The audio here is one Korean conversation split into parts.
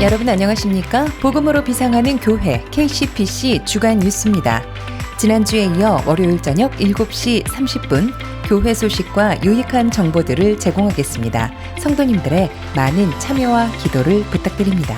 여러분 안녕하십니까? 복음으로 비상하는 교회 KCPC 주간 뉴스입니다. 지난주에 이어 월요일 저녁 7시 30분 교회 소식과 유익한 정보들을 제공하겠습니다. 성도님들의 많은 참여와 기도를 부탁드립니다.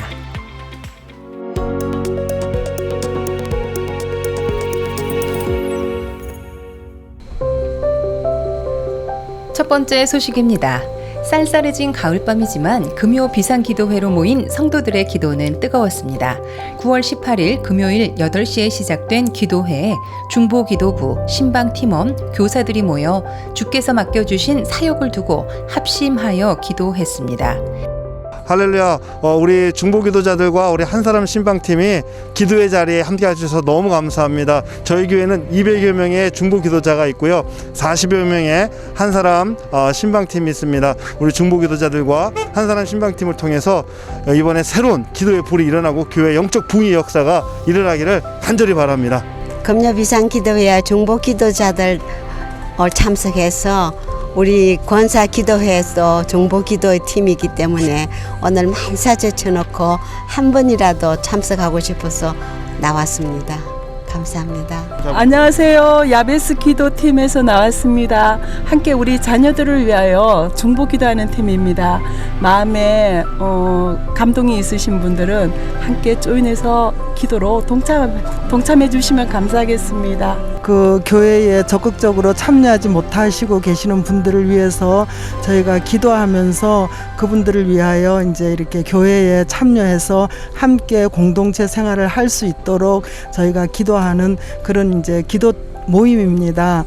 첫 번째 소식입니다. 쌀쌀해진 가을밤이지만 금요 비상기도회로 모인 성도들의 기도는 뜨거웠습니다. 9월 18일 금요일 8시에 시작된 기도회에 중보기도부, 신방팀원, 교사들이 모여 주께서 맡겨주신 사역을 두고 합심하여 기도했습니다. 할렐루야. 우리 중보기도자들과 우리 한 사람 신방팀이 기도의 자리에 함께 해주셔서 너무 감사합니다. 저희 교회는 200여 명의 중보기도자가 있고요, 40여 명의 한 사람 신방팀이 있습니다. 우리 중보기도자들과 한 사람 신방팀을 통해서 이번에 새로운 기도의 불이 일어나고 교회 영적 붕의 역사가 일어나기를 간절히 바랍니다. 금요 비상기도회 중보기도자들 참석해서 우리 권사 기도회에서 중보 기도의 팀이기 때문에 오늘 만사 제쳐놓고 한 번이라도 참석하고 싶어서 나왔습니다. 감사합니다. 안녕하세요. 야베스 기도팀에서 나왔습니다. 함께 우리 자녀들을 위하여 중보 기도하는 팀입니다. 마음에 감동이 있으신 분들은 함께 조인해서 기도로 동참해 주시면 감사하겠습니다. 그 교회에 적극적으로 참여하지 못하시고 계시는 분들을 위해서 저희가 기도하면서 그분들을 위하여 이제 이렇게 교회에 참여해서 함께 공동체 생활을 할 수 있도록 저희가 기도하는 그런 이제 기도 모임입니다.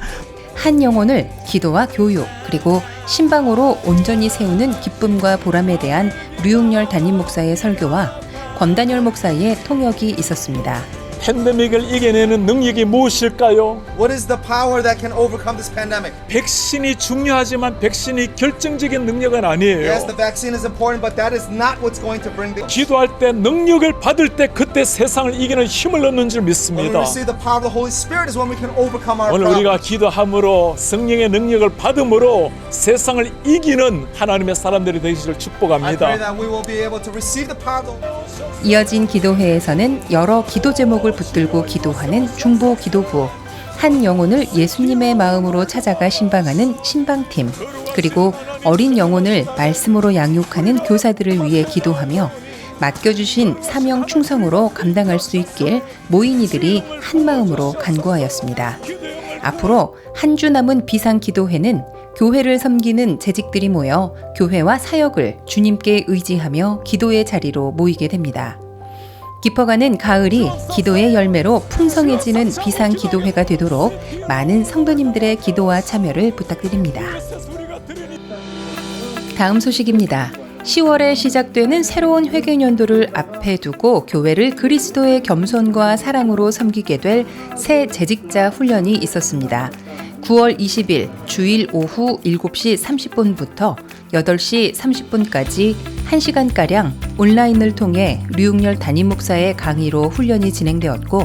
한 영혼을 기도와 교육 그리고 신방으로 온전히 세우는 기쁨과 보람에 대한 류웅열 담임 목사의 설교와 권단열 목사의 통역이 있었습니다. 팬데믹을 이겨내는 능력이 무엇일까요? What is the power that can overcome this pandemic? 백신이 중요하지만 백신이 결정적인 능력은 아니에요. Yes, the vaccine is important, but that is not what's going to bring the. 기도할 때 능력을 받을 때 그때 세상을 이기는 힘을 얻는 줄 When we 믿습니다. receive the power of the Holy Spirit is when we can overcome our 오늘 우리가 problems. 기도함으로 성령의 능력을 받음으로 세상을 이기는 하나님의 사람들이 되시기를 I pray 축복합니다. that we will be able to receive the power of the Holy Spirit. 이어진 기도회에서는 여러 기도 제목을 붙들고 기도하는 중보 기도부, 한 영혼을 예수님의 마음으로 찾아가 신방하는 신방팀, 그리고 어린 영혼을 말씀으로 양육하는 교사들을 위해 기도하며 맡겨주신 사명 충성으로 감당할 수 있길 모인 이들이 한 마음으로 간구하였습니다. 앞으로 한 주 남은 비상기도회는 교회를 섬기는 재직들이 모여 교회와 사역을 주님께 의지하며 기도의 자리로 모이게 됩니다. 깊어가는 가을이 기도의 열매로 풍성해지는 비상기도회가 되도록 많은 성도님들의 기도와 참여를 부탁드립니다. 다음 소식입니다. 10월에 시작되는 새로운 회계연도를 앞에 두고 교회를 그리스도의 겸손과 사랑으로 섬기게 될 새 재직자 훈련이 있었습니다. 9월 20일 주일 오후 7시 30분부터 8시 30분까지 1시간가량 온라인을 통해 류웅열 담임 목사의 강의로 훈련이 진행되었고,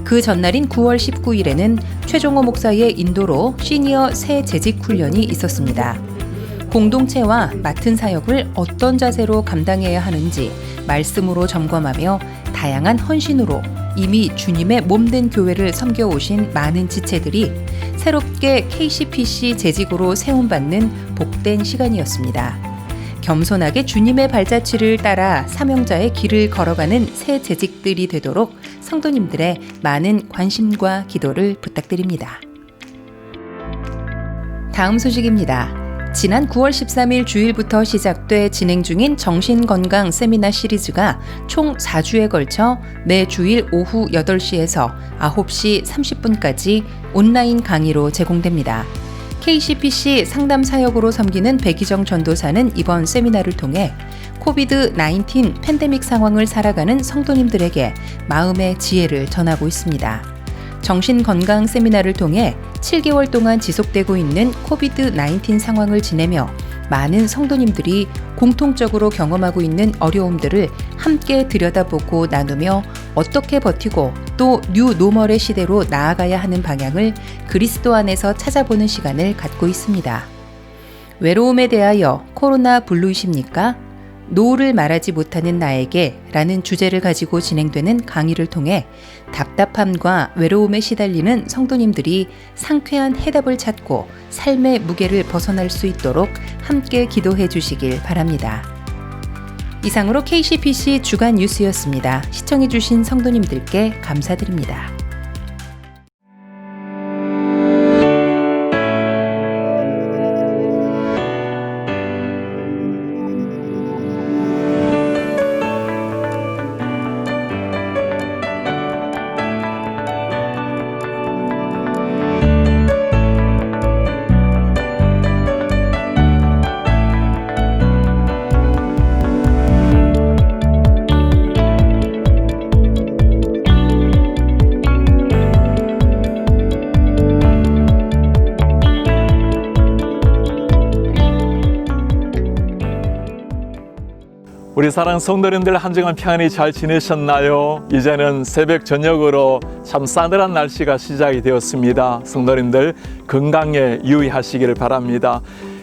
그 전날인 9월 19일에는 최종호 목사의 인도로 시니어 새 재직 훈련이 있었습니다. 공동체와 맡은 사역을 어떤 자세로 감당해야 하는지 말씀으로 점검하며 다양한 헌신으로 이미 주님의 몸된 교회를 섬겨오신 많은 지체들이 새롭게 KCPC 재직으로 세움받는 복된 시간이었습니다. 겸손하게 주님의 발자취를 따라 사명자의 길을 걸어가는 새 재직들이 되도록 성도님들의 많은 관심과 기도를 부탁드립니다. 다음 소식입니다. 지난 9월 13일 주일부터 시작돼 진행 중인 정신건강 세미나 시리즈가 총 4주에 걸쳐 매 주일 오후 8시에서 9시 30분까지 온라인 강의로 제공됩니다. KCPC 상담 사역으로 섬기는 백희정 전도사는 이번 세미나를 통해 코비드-19 팬데믹 상황을 살아가는 성도님들에게 마음의 지혜를 전하고 있습니다. 정신건강 세미나를 통해 7개월 동안 지속되고 있는 코비드-19 상황을 지내며 많은 성도님들이 공통적으로 경험하고 있는 어려움들을 함께 들여다보고 나누며 어떻게 버티고 또 뉴노멀의 시대로 나아가야 하는 방향을 그리스도 안에서 찾아보는 시간을 갖고 있습니다. 외로움에 대하여 코로나 블루이십니까? 노를 말하지 못하는 나에게 라는 주제를 가지고 진행되는 강의를 통해 답답함과 외로움에 시달리는 성도님들이 상쾌한 해답을 찾고 삶의 무게를 벗어날 수 있도록 함께 기도해 주시길 바랍니다. 이상으로 KCPC 주간 뉴스였습니다. 시청해 주신 성도님들께 감사드립니다. 우리 사랑 성도님들 한 주간 평안히 잘 지내셨나요? 이제는 새벽 저녁으로 참 싸늘한 날씨가 시작이 되었습니다. 성도님들 건강에 유의하시기를 바랍니다.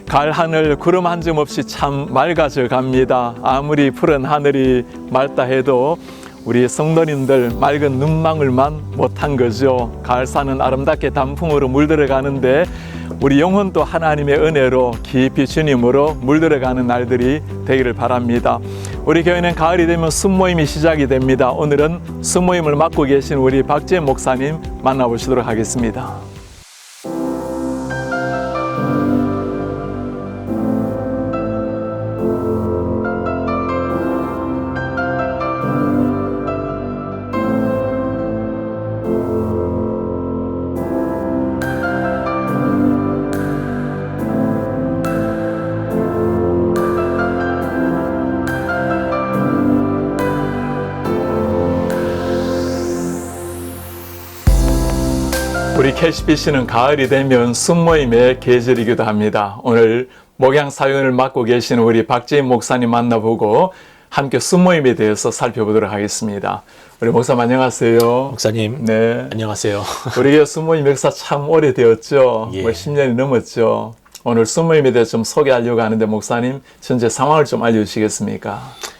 가을 하늘 구름 한 점 없이 참 맑아져 갑니다. 아무리 푸른 하늘이 맑다 해도 우리 성도님들 맑은 눈망울만 못한 거죠. 가을산은 아름답게 단풍으로 물들어가는데 우리 영혼도 하나님의 은혜로 깊이 주님으로 물들어가는 날들이 되기를 바랍니다. 우리 교회는 가을이 되면 순모임이 시작이 됩니다. 오늘은 순모임을 맡고 계신 우리 박재 목사님 만나보시도록 하겠습니다. 우리 KCPC는 가을이 되면 순모임의 계절이기도 합니다. 오늘 목양 사역을 맡고 계시는 우리 박재인 목사님 만나보고 함께 순모임에 대해서 살펴보도록 하겠습니다. 우리 목사님 안녕하세요. 목사님, 네. 안녕하세요. 우리 교회 순모임 역사 참 오래되었죠. 예. 10년이 넘었죠. 오늘 순모임에 대해서 좀 소개하려고 하는데 목사님 현재 상황을 좀 알려주시겠습니까?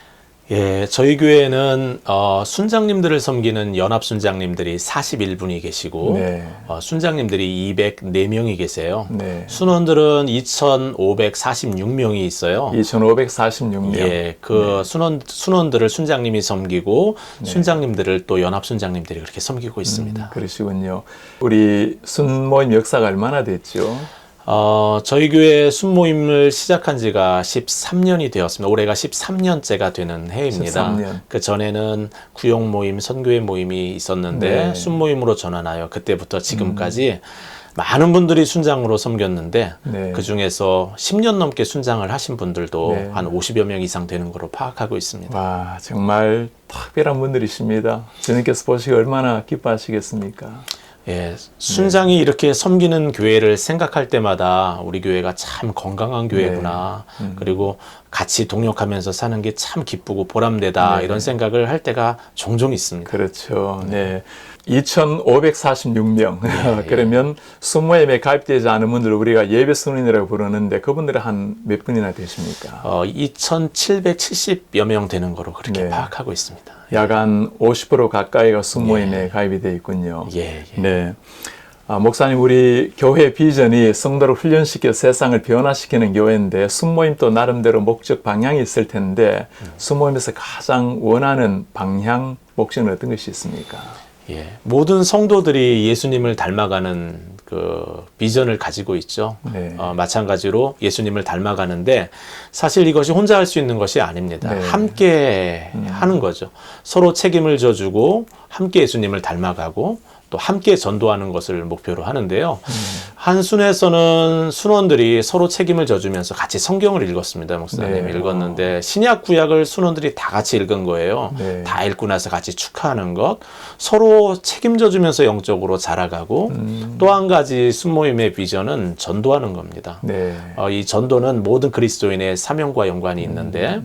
예, 저희 교회는 순장님들을 섬기는 연합 순장님들이 41분이 계시고 네. 순장님들이 204명이 계세요. 네. 순원들은 2,546명이 있어요. 2,546명. 예, 그 순원들을 순장님이 섬기고 순장님들을 또 연합 순장님들이 그렇게 섬기고 있습니다. 그러시군요. 우리 순모임 역사가 얼마나 됐죠? 저희 교회 순모임을 시작한 지가 13년이 되었습니다. 올해가 13년째가 되는 해입니다. 13년. 그 전에는 구역 모임, 선교회 모임이 있었는데 네. 순모임으로 전환하여 그때부터 지금까지 많은 분들이 순장으로 섬겼는데 네. 그 중에서 10년 넘게 순장을 하신 분들도 네. 한 50여 명 이상 되는 것으로 파악하고 있습니다. 와, 정말 특별한 분들이십니다. 주님께서 보시기 얼마나 기뻐하시겠습니까? 예, 순장이 이렇게 섬기는 교회를 생각할 때마다 우리 교회가 참 건강한 교회구나. 그리고 같이 동역하면서 사는 게 참 기쁘고 보람되다. 이런 생각을 할 때가 종종 있습니다. 그렇죠. 네. 2,546명. 그러면 순모임에 가입되지 않은 분들 우리가 예배 순원이라고 부르는데 그분들은 한 몇 분이나 되십니까? 2,770여 명 되는 거로 그렇게 네. 파악하고 있습니다. 약 한 50% 가까이가 순모임에 가입이 되어 있군요. 예. 네. 목사님, 우리 교회 비전이 성도를 훈련시켜 세상을 변화시키는 교회인데 순모임도 나름대로 목적 방향이 있을 텐데 순모임에서 가장 원하는 방향, 목적은 어떤 것이 있습니까? 예, 모든 성도들이 예수님을 닮아가는 그 비전을 가지고 있죠. 네. 마찬가지로 예수님을 닮아가는데 사실 이것이 혼자 할 수 있는 것이 아닙니다. 네. 함께 하는 거죠. 서로 책임을 져주고 함께 예수님을 닮아가고 또 함께 전도하는 것을 목표로 하는데요. 한 순에서는 순원들이 서로 책임을 져주면서 같이 성경을 읽었습니다. 목사님 네. 읽었는데 신약 구약을 순원들이 다 같이 읽은 거예요. 네. 다 읽고 나서 같이 축하하는 것, 서로 책임져 주면서 영적으로 자라가고 또 한 가지 순모임의 비전은 전도하는 겁니다. 네. 이 전도는 모든 그리스도인의 사명과 연관이 있는데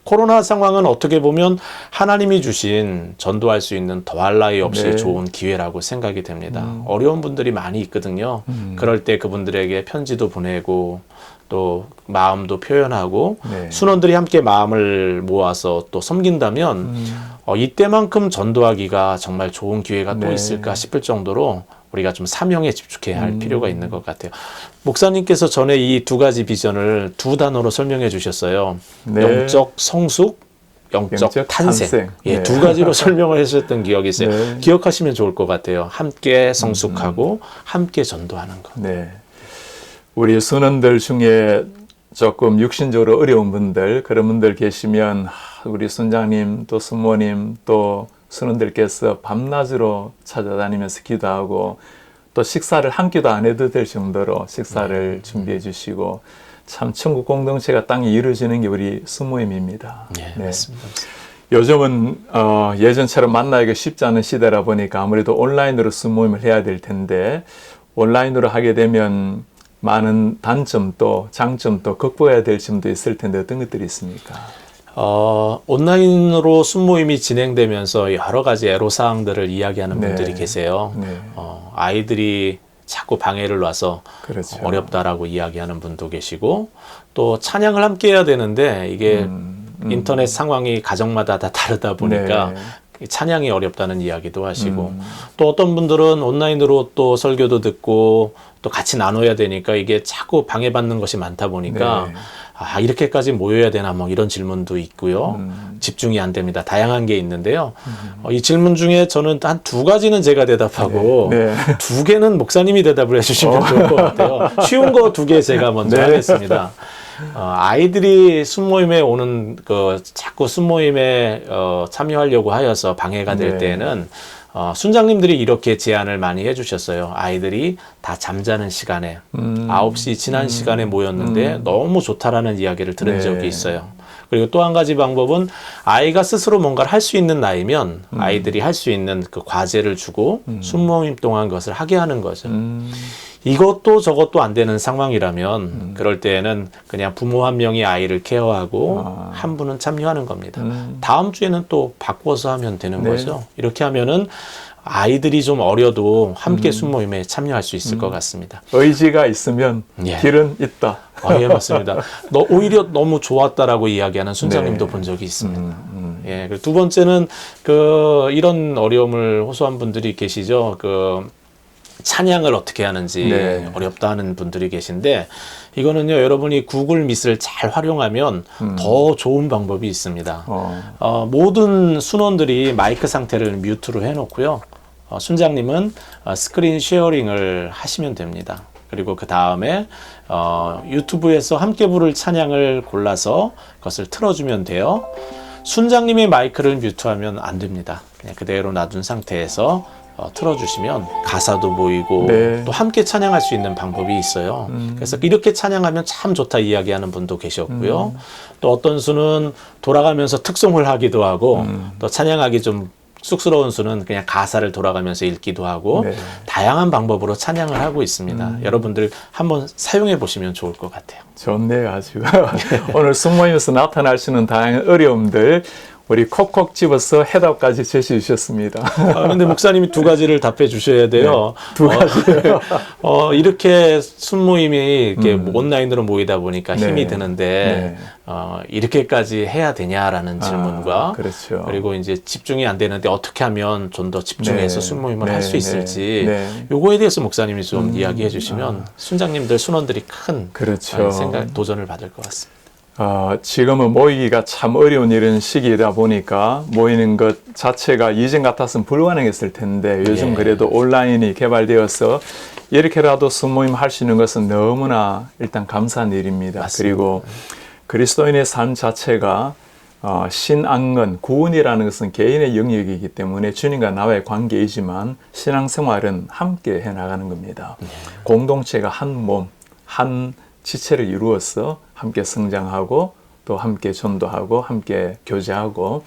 코로나 상황은 어떻게 보면 하나님이 주신 전도할 수 있는 더할 나위 없이 네. 좋은 기회라고 생각이 됩니다. 어려운 분들이 많이 있거든요. 그럴 때 그분들에게 편지도 보내고 또 마음도 표현하고 네. 순원들이 함께 마음을 모아서 또 섬긴다면 이때만큼 전도하기가 정말 좋은 기회가 또 네. 있을까 싶을 정도로 우리가 좀 사명에 집중해야 할 필요가 있는 것 같아요. 목사님께서 전에 이 두 가지 비전을 두 단어로 설명해 주셨어요. 네. 영적 성숙, 영적 탄생. 예, 네. 두 가지로 설명을 해주셨던 기억이 있어요. 네. 기억하시면 좋을 것 같아요. 함께 성숙하고 함께 전도하는 것. 네. 우리 선원들 중에 조금 육신적으로 어려운 분들, 그런 분들 계시면 우리 선장님 또 선모님 또 선원들께서 밤낮으로 찾아다니면서 기도하고 또 식사를 한 끼도 안 해도 될 정도로 식사를 준비해 주시고 참 천국 공동체가 땅에 이루어지는 게 우리 수모임입니다. 네, 네. 맞습니다. 요즘은 예전처럼 만나기가 쉽지 않은 시대라 보니까 아무래도 온라인으로 수모임을 해야 될 텐데 온라인으로 하게 되면 많은 단점도 장점도 극복해야 될 점도 있을 텐데 어떤 것들이 있습니까? 온라인으로 순모임이 진행되면서 여러 가지 애로사항들을 이야기하는 네. 분들이 계세요. 네. 아이들이 자꾸 방해를 놔서 그렇죠. 어렵다라고 이야기하는 분도 계시고 또 찬양을 함께 해야 되는데 이게 인터넷 상황이 가정마다 다 다르다 보니까 네. 찬양이 어렵다는 이야기도 하시고 또 어떤 분들은 온라인으로 또 설교도 듣고 또 같이 나눠야 되니까 이게 자꾸 방해받는 것이 많다 보니까 네. 이렇게까지 모여야 되나 뭐 이런 질문도 있고요. 집중이 안 됩니다. 다양한 게 있는데요. 이 질문 중에 저는 한 두 가지는 제가 대답하고 네. 두 개는 목사님이 대답을 해주시면 좋을 것 같아요. 쉬운 거 두 개 제가 먼저 네. 하겠습니다. 아이들이 순모임에 오는 자꾸 순모임에 참여하려고 하여서 방해가 될 네. 때에는 순장님들이 이렇게 제안을 많이 해주셨어요. 아이들이 다 잠자는 시간에 9시 지난 시간에 모였는데 너무 좋다라는 이야기를 들은 네. 적이 있어요. 그리고 또 한 가지 방법은 아이가 스스로 뭔가를 할 수 있는 나이면 아이들이 할 수 있는 그 과제를 주고 순모임 동안 그것을 하게 하는 거죠. 이것도 저것도 안 되는 상황이라면 그럴 때에는 그냥 부모 한 명이 아이를 케어하고 한 분은 참여하는 겁니다. 다음 주에는 또 바꿔서 하면 되는 네. 거죠. 이렇게 하면은 아이들이 좀 어려도 함께 순모임에 참여할 수 있을 것 같습니다. 의지가 있으면 예. 길은 있다. 예, 맞습니다. 오히려 너무 좋았다라고 이야기하는 순장님도 네. 본 적이 있습니다. 예, 그리고 두 번째는 이런 어려움을 호소한 분들이 계시죠. 찬양을 어떻게 하는지 네. 어렵다 하는 분들이 계신데 이거는요, 여러분이 구글 미트를 잘 활용하면 더 좋은 방법이 있습니다. 모든 순원들이 마이크 상태를 뮤트로 해놓고요. 순장님은 스크린 쉐어링을 하시면 됩니다. 그리고 그 다음에 유튜브에서 함께 부를 찬양을 골라서 그것을 틀어주면 돼요. 순장님의 마이크를 뮤트하면 안 됩니다. 그냥 그대로 놔둔 상태에서 틀어주시면 가사도 보이고 네. 또 함께 찬양할 수 있는 방법이 있어요. 그래서 이렇게 찬양하면 참 좋다 이야기하는 분도 계셨고요. 또 어떤 수는 돌아가면서 특송을 하기도 하고 또 찬양하기 좀 쑥스러운 수는 그냥 가사를 돌아가면서 읽기도 하고 네. 다양한 방법으로 찬양을 하고 있습니다. 여러분들 한번 사용해 보시면 좋을 것 같아요. 좋네요, 아주. 오늘 순모임에서 나타날 수 있는 다양한 어려움들 우리 콕콕 집어서 해답까지 제시해 주셨습니다. 그런데 목사님이 두 가지를 답해 주셔야 돼요. 네, 두 가지. 이렇게 순모임이 이렇게 온라인으로 모이다 보니까 힘이 네. 드는데 이렇게까지 해야 되냐라는 질문과 그렇죠. 그리고 이제 집중이 안 되는데 어떻게 하면 좀 더 집중해서 네. 순모임을 네, 할 수 네, 있을지 네. 요거에 대해서 목사님이 좀 이야기해 주시면 순장님들, 순원들이 큰 그렇죠. 도전을 받을 것 같습니다. 지금은 모이기가 참 어려운 이런 시기이다 보니까 모이는 것 자체가 이전 같았으면 불가능했을 텐데 요즘 예. 그래도 온라인이 개발되어서 이렇게라도 순모임 할 수 있는 것은 너무나 일단 감사한 일입니다. 맞습니다. 그리고 그리스도인의 삶 자체가 신앙은 구원이라는 것은 개인의 영역이기 때문에 주님과 나와의 관계이지만 신앙생활은 함께 해나가는 겁니다. 공동체가 한 몸, 한 지체를 이루어서 함께 성장하고 또 함께 전도하고 함께 교제하고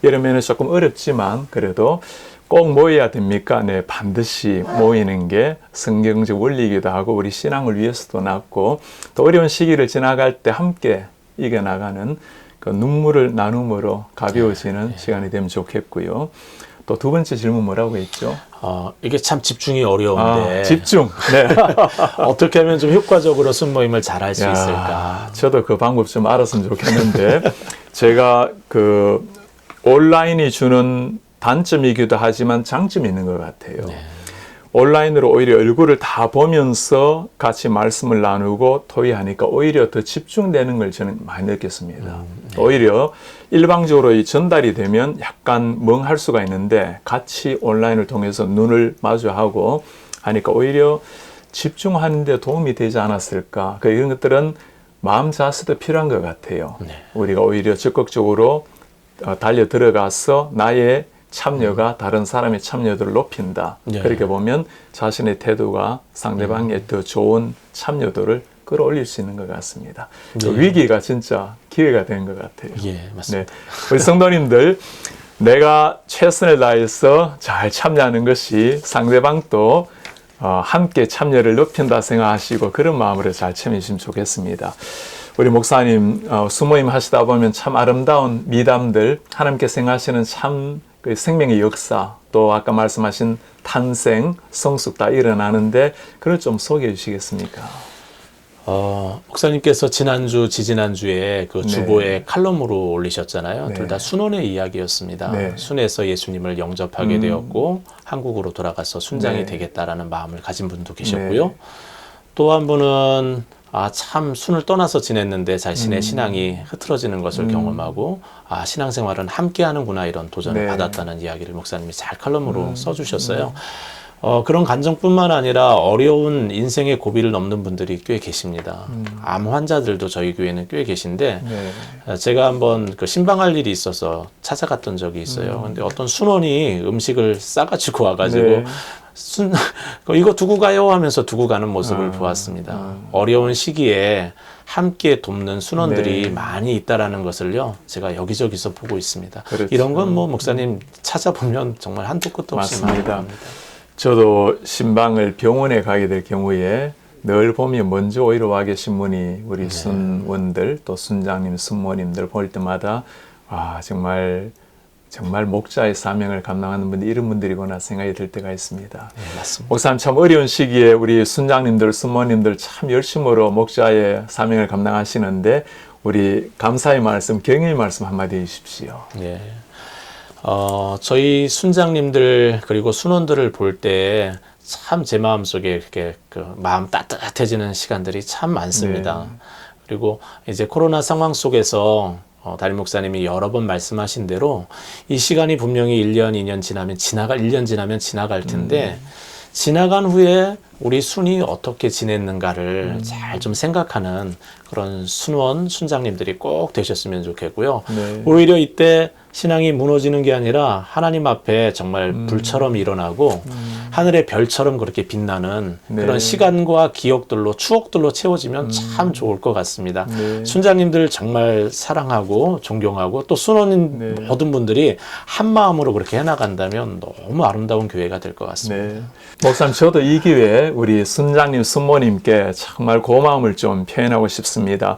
이러면 조금 어렵지만 그래도 꼭 모여야 됩니까? 네, 반드시 모이는 게 성경적 원리이기도 하고 우리 신앙을 위해서도 낫고 또 어려운 시기를 지나갈 때 함께 이겨나가는 그 눈물을 나눔으로 가벼워지는 시간이 되면 좋겠고요. 또 두 번째 질문 뭐라고 했죠? 이게 참 집중이 어려운데 집중. 네. 어떻게 하면 좀 효과적으로 순모임을 잘 할 수 있을까? 저도 그 방법 좀 알았으면 좋겠는데 제가 그 온라인이 주는 단점이기도 하지만 장점이 있는 것 같아요. 네. 온라인으로 오히려 얼굴을 다 보면서 같이 말씀을 나누고 토의하니까 오히려 더 집중되는 걸 저는 많이 느꼈습니다. 오히려 일방적으로 이 전달이 되면 약간 멍할 수가 있는데 같이 온라인을 통해서 눈을 마주하고 하니까 오히려 집중하는 데 도움이 되지 않았을까. 이런 것들은 마음 자세도 필요한 것 같아요. 네. 우리가 오히려 적극적으로 달려 들어가서 나의 참여가 다른 사람의 참여도를 높인다. 네. 그렇게 보면 자신의 태도가 상대방의 더 좋은 참여도를 끌어올릴 수 있는 것 같습니다. 네. 위기가 진짜 기회가 된 것 같아요. 예, 맞습니다. 네. 우리 성도님들, 내가 최선을 다해서 잘 참여하는 것이 상대방도 함께 참여를 높인다 생각하시고 그런 마음으로 잘 참여해주시면 좋겠습니다. 우리 목사님 수모임 하시다 보면 참 아름다운 미담들, 하나님께 생각하시는 참 그 생명의 역사, 또 아까 말씀하신 탄생, 성숙 다 일어나는데 그걸 좀 소개해 주시겠습니까? 목사님께서 지난주, 지지난주에 그 네. 주보에 칼럼으로 올리셨잖아요. 네. 둘 다 순원의 이야기였습니다. 네. 순에서 예수님을 영접하게 되었고 한국으로 돌아가서 순장이 네. 되겠다라는 마음을 가진 분도 계셨고요. 네. 또 한 분은 참 순을 떠나서 지냈는데 자신의 신앙이 흐트러지는 것을 경험하고 신앙생활은 함께 하는구나 이런 도전을 네. 받았다는 이야기를 목사님이 잘 칼럼으로 써주셨어요. 그런 감정뿐만 아니라 어려운 인생의 고비를 넘는 분들이 꽤 계십니다. 암 환자들도 저희 교회는 꽤 계신데 네. 제가 한번 그 신방할 일이 있어서 찾아갔던 적이 있어요. 근데 어떤 순원이 음식을 싸가지고 와가지고 네. 이거 두고 가요 하면서 두고 가는 모습을 보았습니다. 어려운 시기에 함께 돕는 순원들이 네. 많이 있다라는 것을요, 제가 여기저기서 보고 있습니다. 그렇죠. 이런 건 뭐 목사님 찾아보면 정말 한도 끝도 없이 맞습니다. 많습니다. 저도 신방을 병원에 가게 될 경우에 늘 보면 먼저 오히려 와 계신 분이 우리 순원들 또 순장님, 순모님들 볼 때마다 정말 목자의 사명을 감당하는 분들 이런 분들이구나 생각이 들 때가 있습니다. 네, 맞습니다. 목사님 참 어려운 시기에 우리 순장님들, 순모님들 참 열심으로 목자의 사명을 감당하시는데 우리 감사의 말씀, 경의의 말씀 한마디 해주십시오. 네. 저희 순장님들 그리고 순원들을 볼 때 참 제 마음속에 이렇게 그 마음 따뜻해지는 시간들이 참 많습니다. 네. 그리고 이제 코로나 상황 속에서 담임 목사님이 여러 번 말씀하신 대로 이 시간이 분명히 1년, 2년 지나면 1년 지나면 지나갈 텐데 지나간 후에 우리 순이 어떻게 지냈는가를 잘 좀 생각하는 그런 순원, 순장님들이 꼭 되셨으면 좋겠고요. 네. 오히려 이때 신앙이 무너지는 게 아니라 하나님 앞에 정말 불처럼 일어나고 하늘의 별처럼 그렇게 빛나는 네. 그런 시간과 기억들로, 추억들로 채워지면 참 좋을 것 같습니다. 네. 순장님들 정말 사랑하고 존경하고 또 순원인 네. 모든 분들이 한 마음으로 그렇게 해나간다면 너무 아름다운 교회가 될 것 같습니다. 네. 목사님, 저도 이 기회에 우리 순장님, 순모님께 정말 고마움을 좀 표현하고 싶습니다.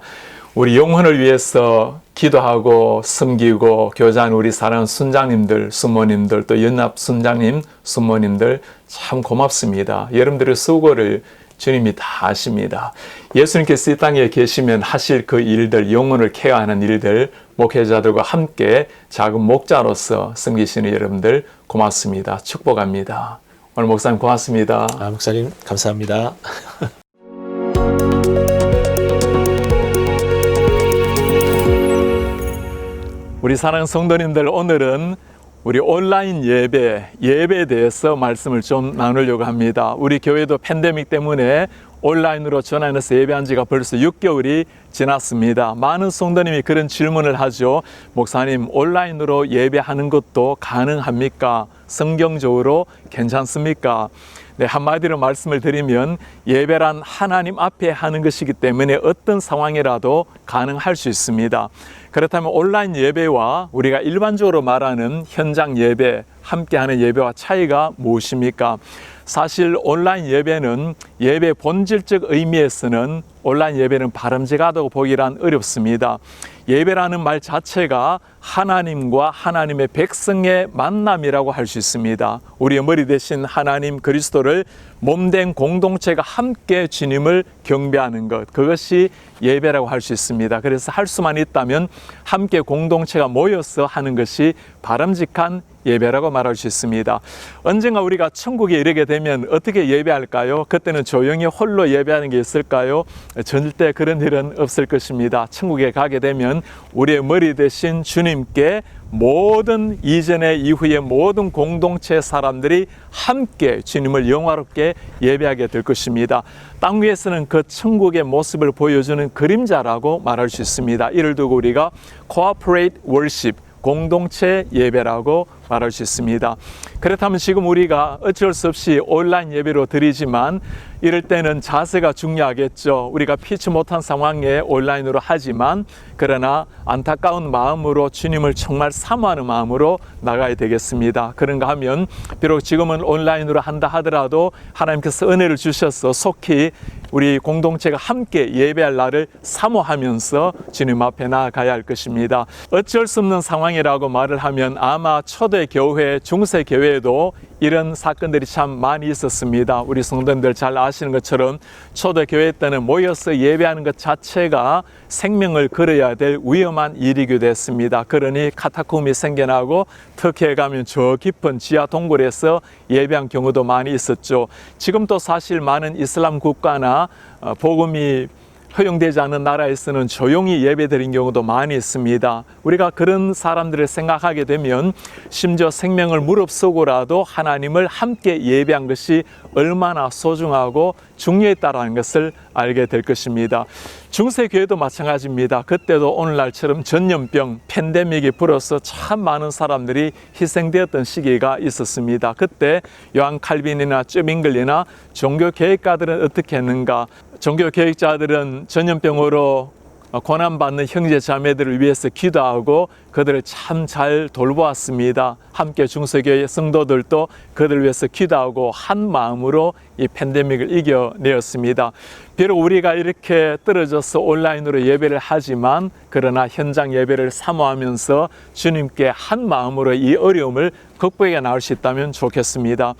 우리 영혼을 위해서 기도하고 섬기고 교제하는 우리 사랑하는 순장님들, 순모님들, 또 연합 순장님, 순모님들 참 고맙습니다. 여러분들의 수고를 주님이 다 아십니다. 예수님께서 이 땅에 계시면 하실 그 일들, 영혼을 케어하는 일들, 목회자들과 함께 작은 목자로서 섬기시는 여러분들 고맙습니다. 축복합니다. 오늘 목사님 고맙습니다. 목사님 감사합니다. 우리 사랑하는 성도님들, 오늘은 우리 온라인 예배에 대해서 말씀을 좀 나누려고 합니다. 우리 교회도 팬데믹 때문에 온라인으로 전환해서 예배한 지가 벌써 6개월이 지났습니다. 많은 성도님이 그런 질문을 하죠. 목사님, 온라인으로 예배하는 것도 가능합니까? 성경적으로 괜찮습니까? 네, 한마디로 말씀을 드리면 예배란 하나님 앞에 하는 것이기 때문에 어떤 상황이라도 가능할 수 있습니다. 그렇다면 온라인 예배와 우리가 일반적으로 말하는 현장 예배, 함께하는 예배와 차이가 무엇입니까? 사실 온라인 예배는 예배 본질적 의미에서는 온라인 예배는 바람직하다고 보기란 어렵습니다. 예배라는 말 자체가 하나님과 하나님의 백성의 만남이라고 할 수 있습니다. 우리의 머리 대신 하나님 그리스도를 몸된 공동체가 함께 주님을 경배하는 것, 그것이 예배라고 할 수 있습니다. 그래서 할 수만 있다면 함께 공동체가 모여서 하는 것이 바람직한 예배라고 말할 수 있습니다. 언젠가 우리가 천국에 이르게 되면 어떻게 예배할까요? 그때는 조용히 홀로 예배하는 게 있을까요? 절대 그런 일은 없을 것입니다. 천국에 가게 되면 우리의 머리 대신 주님께 모든 이전에 이후에 모든 공동체 사람들이 함께 주님을 영화롭게 예배하게 될 것입니다. 땅 위에서는 그 천국의 모습을 보여주는 그림자라고 말할 수 있습니다. 이를 두고 우리가 Corporate Worship, 공동체 예배라고 말할 수 있습니다. 그렇다면 지금 우리가 어쩔 수 없이 온라인 예배로 드리지만 이럴 때는 자세가 중요하겠죠. 우리가 피치 못한 상황에 온라인으로 하지만 그러나 안타까운 마음으로 주님을 정말 사모하는 마음으로 나가야 되겠습니다. 그런가 하면 비록 지금은 온라인으로 한다 하더라도 하나님께서 은혜를 주셔서 속히 우리 공동체가 함께 예배할 날을 사모하면서 주님 앞에 나아가야 할 것입니다. 어쩔 수 없는 상황이라고 말을 하면 아마 초대 교회, 중세 교회에도 이런 사건들이 참 많이 있었습니다. 우리 성도님들 잘 아시는 것처럼 초대 교회 때는 모여서 예배하는 것 자체가 생명을 걸어야 될 위험한 일이기도 했습니다. 그러니 카타콤이 생겨나고 터키에 가면 저 깊은 지하 동굴에서 예배한 경우도 많이 있었죠. 지금도 사실 많은 이슬람 국가나 복음이 허용되지 않는 나라에서는 조용히 예배드린 경우도 많이 있습니다. 우리가 그런 사람들을 생각하게 되면 심지어 생명을 무릅쓰고라도 하나님을 함께 예배한 것이 얼마나 소중하고 중요했다는 것을 알게 될 것입니다. 중세교회도 마찬가지입니다. 그때도 오늘날처럼 전염병, 팬데믹이 불어서 참 많은 사람들이 희생되었던 시기가 있었습니다. 그때 요한 칼빈이나 쯔빙글리나 종교개혁가들은 어떻게 했는가? 종교개혁자들은 전염병으로 고난받는 형제 자매들을 위해서 기도하고 그들을 참 잘 돌보았습니다. 함께 중세교회 성도들도 그들을 위해서 기도하고 한 마음으로 이 팬데믹을 이겨내었습니다. 비록 우리가 이렇게 떨어져서 온라인으로 예배를 하지만 그러나 현장 예배를 사모하면서 주님께 한 마음으로 이 어려움을 극복해 나올 수 있다면 좋겠습니다.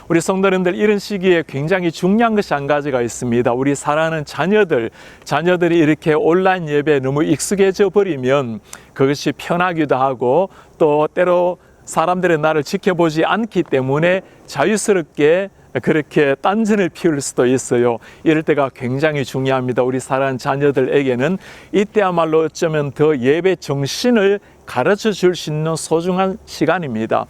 우리 성도님들 이런 시기에 굉장히 중요한 것이 한 가지가 있습니다. 우리 사랑하는 자녀들이 이렇게 온라인 예배에 너무 익숙해져 버리면 그것이 편하기도 하고 또 때로 사람들의 나를 지켜보지 않기 때문에 자유스럽게 그렇게 딴전을 피울 수도 있어요. 이럴 때가 굉장히 중요합니다. 우리 사랑하는 자녀들에게는 이때야말로 어쩌면 더 예배 정신을 가르쳐 줄 수 있는 소중한 시간입니다.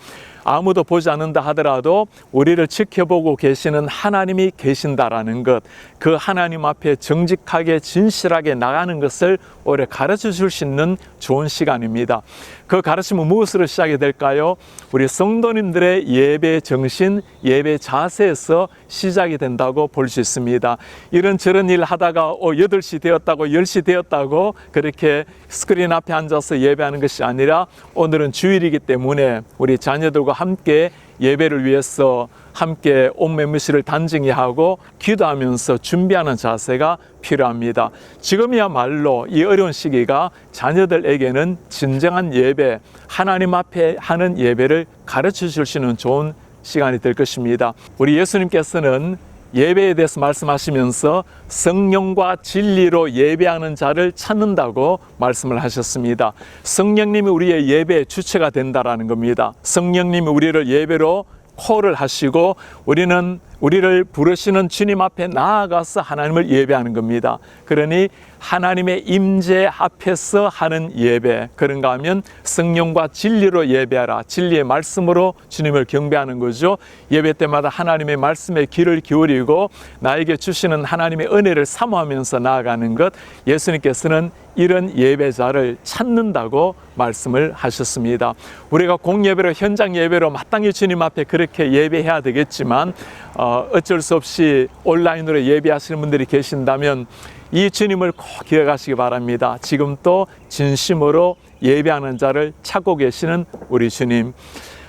아무도 보지 않는다 하더라도 우리를 지켜보고 계시는 하나님이 계신다라는 것, 그 하나님 앞에 정직하게 진실하게 나가는 것을 오래 가르쳐 줄 수 있는 좋은 시간입니다. 그 가르침은 무엇으로 시작이 될까요? 우리 성도님들의 예배 정신, 예배 자세에서 시작이 된다고 볼 수 있습니다. 이런저런 일 하다가 8시 되었다고 10시 되었다고 그렇게 스크린 앞에 앉아서 예배하는 것이 아니라 오늘은 주일이기 때문에 우리 자녀들과 함께 예배를 위해서 함께 온매무시를 단정히 하고 기도하면서 준비하는 자세가 필요합니다. 지금이야말로 이 어려운 시기가 자녀들에게는 진정한 예배, 하나님 앞에 하는 예배를 가르쳐 줄 수 있는 좋은 시간이 될 것입니다. 우리 예수님께서는 예배에 대해서 말씀하시면서 성령과 진리로 예배하는 자를 찾는다고 말씀을 하셨습니다. 성령님이 우리의 예배의 주체가 된다라는 겁니다. 성령님이 우리를 예배로 콜을 하시고 우리를 부르시는 주님 앞에 나아가서 하나님을 예배하는 겁니다. 그러니 하나님의 임재 앞에서 하는 예배, 그런가 하면 성령과 진리로 예배하라, 진리의 말씀으로 주님을 경배하는 거죠. 예배 때마다 하나님의 말씀에 귀를 기울이고 나에게 주시는 하나님의 은혜를 사모하면서 나아가는 것, 예수님께서는 이런 예배자를 찾는다고 말씀을 하셨습니다. 우리가 공예배로, 현장 예배로 마땅히 주님 앞에 그렇게 예배해야 되겠지만 어쩔 수 없이 온라인으로 예배하시는 분들이 계신다면 이 주님을 꼭 기억하시기 바랍니다. 지금 또 진심으로 예배하는 자를 찾고 계시는 우리 주님.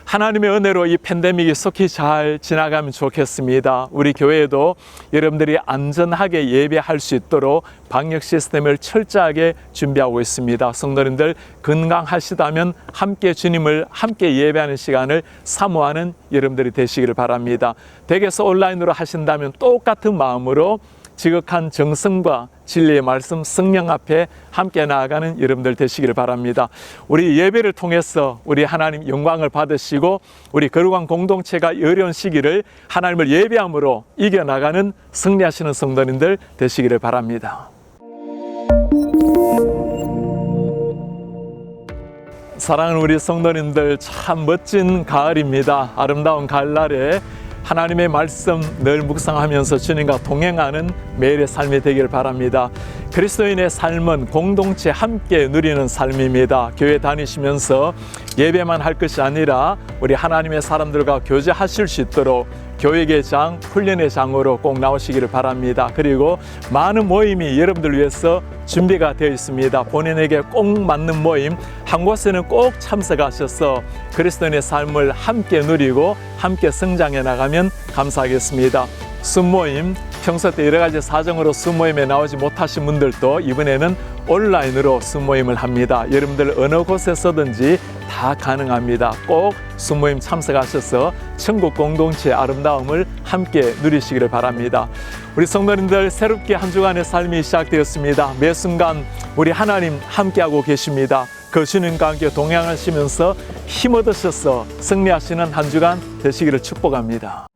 하나님의 은혜로 이 팬데믹이 속히 잘 지나가면 좋겠습니다. 우리 교회에도 여러분들이 안전하게 예배할 수 있도록 방역 시스템을 철저하게 준비하고 있습니다. 성도님들 건강하시다면 함께 주님을 함께 예배하는 시간을 사모하는 여러분들이 되시기를 바랍니다. 댁에서 온라인으로 하신다면 똑같은 마음으로 지극한 정성과 진리의 말씀 성령 앞에 함께 나아가는 여러분들 되시기를 바랍니다. 우리 예배를 통해서 우리 하나님 영광을 받으시고 우리 거룩한 공동체가 어려운 시기를 하나님을 예배함으로 이겨나가는 승리하시는 성도님들 되시기를 바랍니다. 사랑하는 우리 성도님들, 참 멋진 가을입니다. 아름다운 가을날에 하나님의 말씀 늘 묵상하면서 주님과 동행하는 매일의 삶이 되기를 바랍니다. 그리스도인의 삶은 공동체 함께 누리는 삶입니다. 교회 다니시면서 예배만 할 것이 아니라 우리 하나님의 사람들과 교제하실 수 있도록 교육의 장, 훈련의 장으로 꼭 나오시기를 바랍니다. 그리고 많은 모임이 여러분들 위해서 준비가 되어 있습니다. 본인에게 꼭 맞는 모임 한 곳에는 꼭 참석하셔서 그리스도인의 삶을 함께 누리고 함께 성장해 나가면 감사하겠습니다. 순모임, 평소 때 여러 가지 사정으로 순모임에 나오지 못하신 분들도 이번에는 온라인으로 순모임을 합니다. 여러분들 어느 곳에서든지 다 가능합니다. 꼭 순모임 참석하셔서 천국 공동체의 아름다움을 함께 누리시기를 바랍니다. 우리 성도님들, 새롭게 한 주간의 삶이 시작되었습니다. 매 순간 우리 하나님 함께하고 계십니다. 그 주님과 함께 동행하시면서 힘 얻으셔서 승리하시는 한 주간 되시기를 축복합니다.